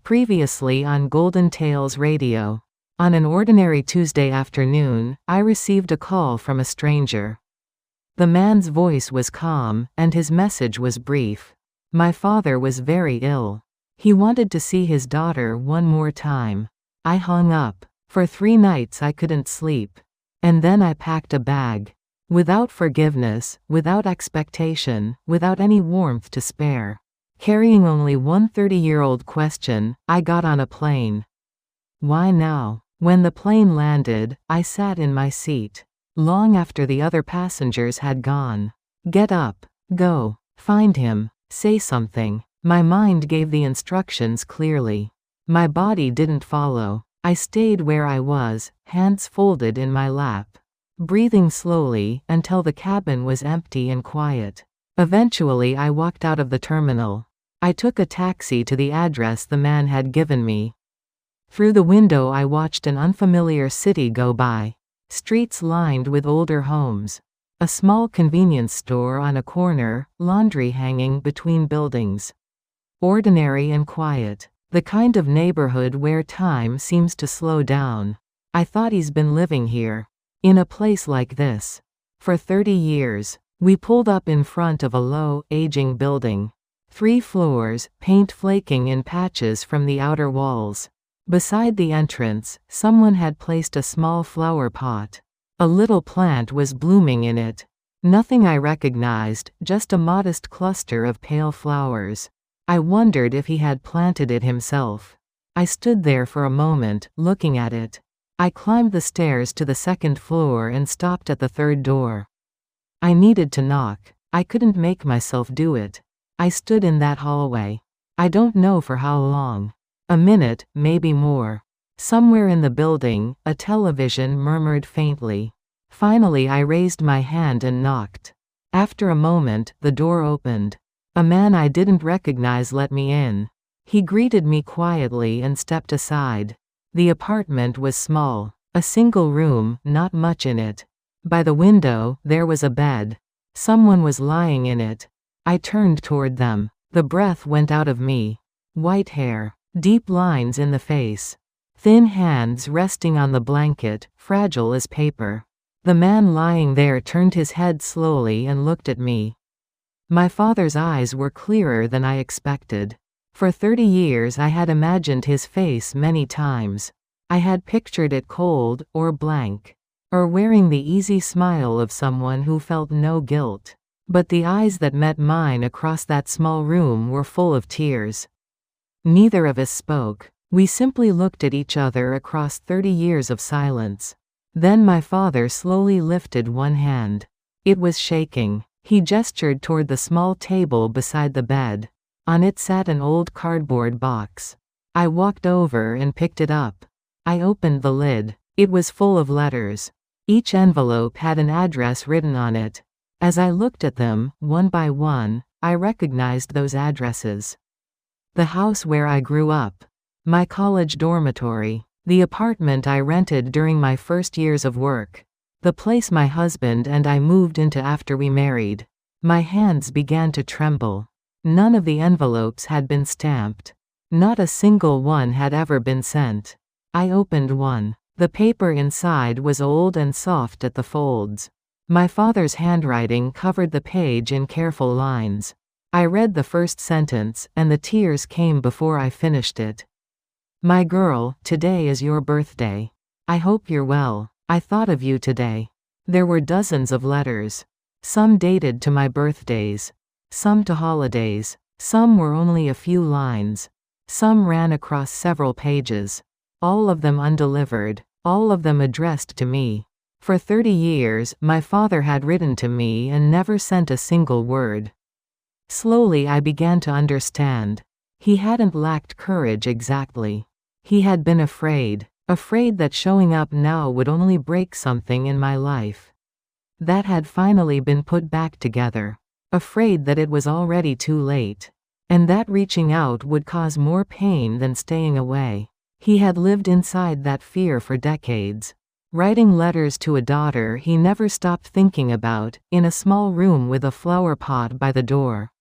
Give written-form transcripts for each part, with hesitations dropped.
Previously on Golden Tales Radio. On an ordinary Tuesday afternoon, I received a call from a stranger. The man's voice was calm, and his message was brief. My father was very ill. He wanted to see his daughter one more time. I hung up. For 3 nights I couldn't sleep. And then I packed a bag. Without forgiveness, without expectation, without any warmth to spare. Carrying only one 30-year-old question, I got on a plane. Why now? When the plane landed, I sat in my seat. Long after the other passengers had gone. Get up. Go. Find him. Say something. My mind gave the instructions clearly. My body didn't follow. I stayed where I was, hands folded in my lap. Breathing slowly, until the cabin was empty and quiet. Eventually I walked out of the terminal. I took a taxi to the address the man had given me. Through the window I watched an unfamiliar city go by. Streets lined with older homes. A small convenience store on a corner, laundry hanging between buildings. Ordinary and quiet. The kind of neighborhood where time seems to slow down. I thought he's been living here. In a place like this. For 30 years. We pulled up in front of a low, aging building. 3 floors, paint flaking in patches from the outer walls. Beside the entrance, someone had placed a small flower pot. A little plant was blooming in it. Nothing I recognized, just a modest cluster of pale flowers. I wondered if he had planted it himself. I stood there for a moment, looking at it. I climbed the stairs to the 2nd floor and stopped at the 3rd door. I needed to knock. I couldn't make myself do it. I stood in that hallway. I don't know for how long. A minute, maybe more. Somewhere in the building, a television murmured faintly. Finally I raised my hand and knocked. After a moment, the door opened. A man I didn't recognize let me in. He greeted me quietly and stepped aside. The apartment was small. A single room, not much in it. By the window, there was a bed. Someone was lying in it. I turned toward them. The breath went out of me. White hair. Deep lines in the face. Thin hands resting on the blanket, fragile as paper. The man lying there turned his head slowly and looked at me. My father's eyes were clearer than I expected. For 30 years I had imagined his face many times. I had pictured it cold, or blank. Or wearing the easy smile of someone who felt no guilt. But the eyes that met mine across that small room were full of tears. Neither of us spoke. We simply looked at each other across 30 years of silence. Then my father slowly lifted one hand. It was shaking. He gestured toward the small table beside the bed. On it sat an old cardboard box. I walked over and picked it up. I opened the lid. It was full of letters. Each envelope had an address written on it. As I looked at them, one by one, I recognized those addresses. The house where I grew up. My college dormitory. The apartment I rented during my first years of work. The place my husband and I moved into after we married. My hands began to tremble. None of the envelopes had been stamped. Not a single one had ever been sent. I opened one. The paper inside was old and soft at the folds. My father's handwriting covered the page in careful lines. I read the first sentence, and the tears came before I finished it. My girl, today is your birthday. I hope you're well. I thought of you today. There were dozens of letters. Some dated to my birthdays. Some to holidays. Some were only a few lines. Some ran across several pages. All of them undelivered. All of them addressed to me. For 30 years, my father had written to me and never sent a single word. Slowly I began to understand. He hadn't lacked courage exactly. He had been afraid. Afraid that showing up now would only break something in my life. That had finally been put back together. Afraid that it was already too late. And that reaching out would cause more pain than staying away. He had lived inside that fear for decades. Writing letters to a daughter he never stopped thinking about, in a small room with a flower pot by the door.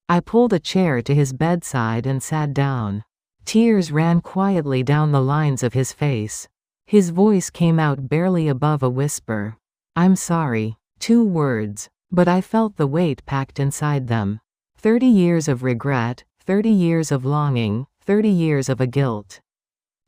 I pulled a chair to his bedside and sat down. Tears ran quietly down the lines of his face. His voice came out barely above a whisper. "I'm sorry." 2 words, but I felt the weight packed inside them. 30 years of regret, 30 years of longing, 30 years of a guilt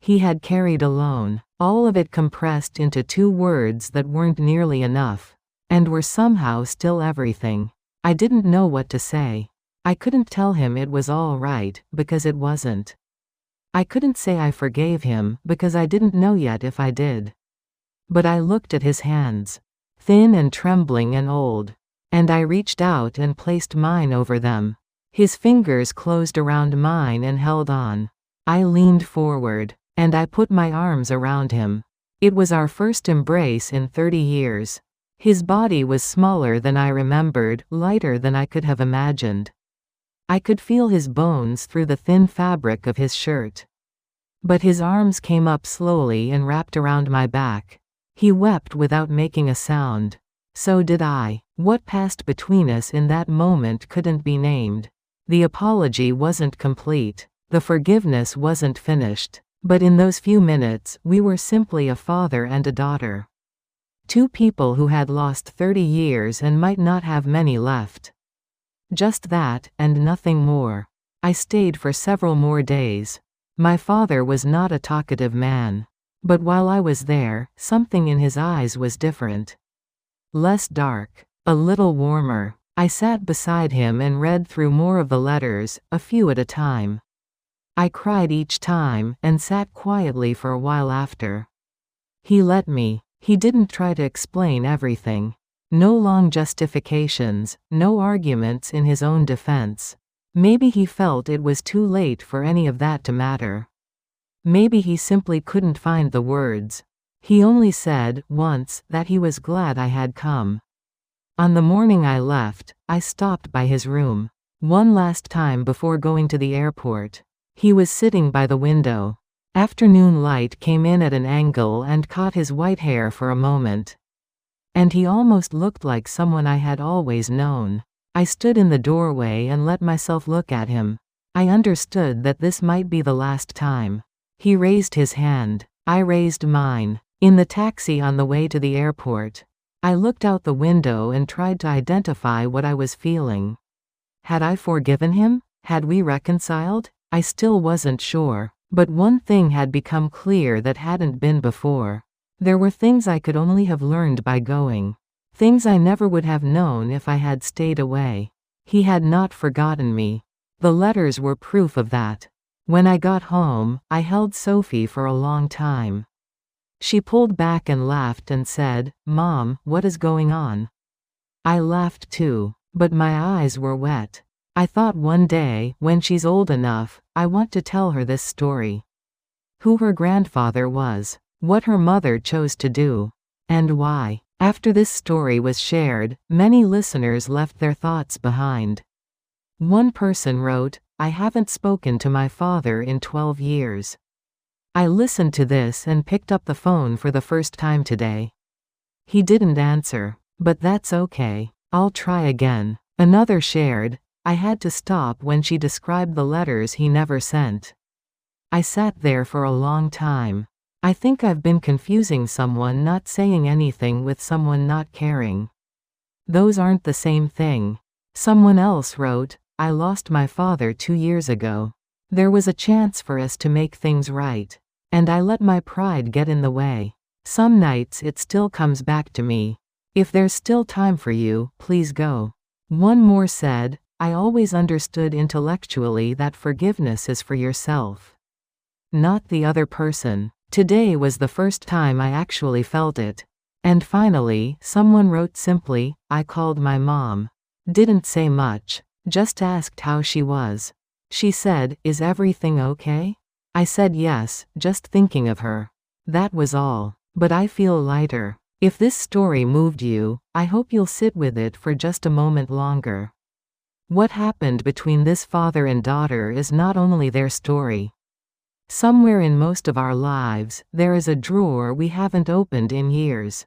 he had carried alone, all of it compressed into 2 words that weren't nearly enough, and were somehow still everything. I didn't know what to say. I couldn't tell him it was all right, because it wasn't. I couldn't say I forgave him, because I didn't know yet if I did. But I looked at his hands, thin and trembling and old, and I reached out and placed mine over them. His fingers closed around mine and held on. I leaned forward, and I put my arms around him. It was our first embrace in 30 years. His body was smaller than I remembered, lighter than I could have imagined. I could feel his bones through the thin fabric of his shirt. But his arms came up slowly and wrapped around my back. He wept without making a sound. So did I. What passed between us in that moment couldn't be named. The apology wasn't complete. The forgiveness wasn't finished. But in those few minutes, we were simply a father and a daughter. 2 people who had lost 30 years and might not have many left. Just that, and nothing more. I stayed for several more days. My father was not a talkative man. But while I was there, something in his eyes was different. Less dark. A little warmer. I sat beside him and read through more of the letters, a few at a time. I cried each time, and sat quietly for a while after. He let me. He didn't try to explain everything. No long justifications, no arguments in his own defense. Maybe he felt it was too late for any of that to matter. Maybe he simply couldn't find the words. He only said, once, that he was glad I had come. On the morning I left, I stopped by his room. One last time before going to the airport. He was sitting by the window. Afternoon light came in at an angle and caught his white hair for a moment. And he almost looked like someone I had always known. I stood in the doorway and let myself look at him. I understood that this might be the last time. He raised his hand. I raised mine. In the taxi on the way to the airport, I looked out the window and tried to identify what I was feeling. Had I forgiven him? Had we reconciled? I still wasn't sure. But one thing had become clear that hadn't been before. There were things I could only have learned by going. Things I never would have known if I had stayed away. He had not forgotten me. The letters were proof of that. When I got home, I held Sophie for a long time. She pulled back and laughed and said, "Mom, what is going on?" I laughed too, but my eyes were wet. I thought one day, when she's old enough, I want to tell her this story. Who her grandfather was, what her mother chose to do, and why. After this story was shared, many listeners left their thoughts behind. One person wrote, "I haven't spoken to my father in 12 years. I listened to this and picked up the phone for the first time today. He didn't answer, but that's okay. I'll try again." Another shared, "I had to stop when she described the letters he never sent. I sat there for a long time. I think I've been confusing someone not saying anything with someone not caring. Those aren't the same thing." Someone else wrote, "I lost my father 2 years ago. There was a chance for us to make things right. And I let my pride get in the way. Some nights it still comes back to me. If there's still time for you, please go." One more said, "I always understood intellectually that forgiveness is for yourself, not the other person. Today was the first time I actually felt it." And finally, someone wrote simply, "I called my mom. Didn't say much. Just asked how she was. She said, 'Is everything okay?' I said yes, just thinking of her. That was all. But I feel lighter." If this story moved you, I hope you'll sit with it for just a moment longer. What happened between this father and daughter is not only their story. Somewhere in most of our lives, there is a drawer we haven't opened in years.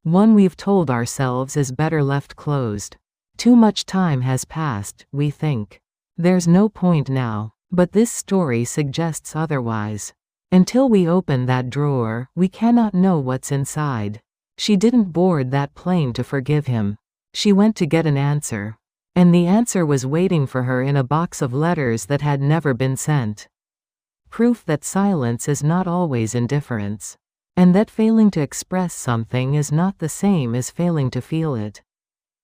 One we've told ourselves is better left closed. Too much time has passed, we think. There's no point now. But this story suggests otherwise. Until we open that drawer, we cannot know what's inside. She didn't board that plane to forgive him. She went to get an answer. And the answer was waiting for her in a box of letters that had never been sent. Proof that silence is not always indifference. And that failing to express something is not the same as failing to feel it.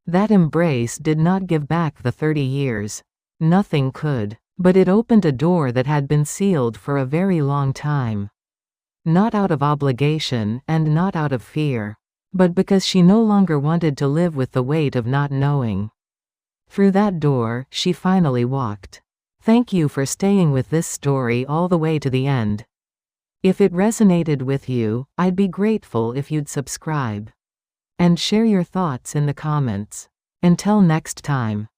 That embrace did not give back the 30 years. Nothing could. But it opened a door that had been sealed for a very long time. Not out of obligation and not out of fear. But because she no longer wanted to live with the weight of not knowing. Through that door, she finally walked. Thank you for staying with this story all the way to the end. If it resonated with you, I'd be grateful if you'd subscribe. And share your thoughts in the comments. Until next time.